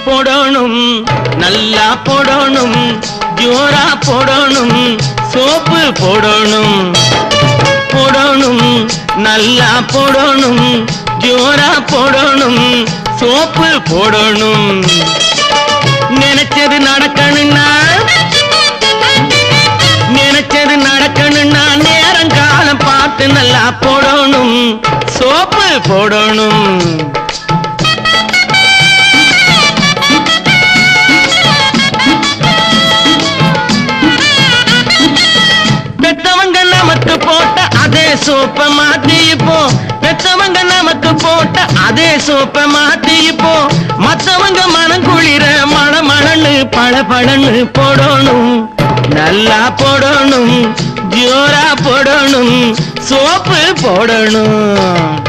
போடணும், நல்லா போடணும், ஜோரா போடணும், சோப்பு போடணும், போடணும், நல்லா போடணும், ஜோரா போடணும், சோப்பு போடணும். நினைச்சது நடக்கணும்னா, நினைச்சது நடக்கணும்னா நேரங்காலம் பார்த்து நல்லா போடணும், சோப்பு போடணும். பெத்தவங்க நமக்கு போட்ட அதே சோப்ப மாத்தி இப்போ, பெத்தவங்க நமக்கு போட்ட அதே சோப்ப மாத்தி இப்போ, மத்தவங்க மனம் குளிர மழமழன்னு பழபழன்னு போடணும், நல்லா போடணும், ஜோரா போடணும், சோப்பு போடணும்.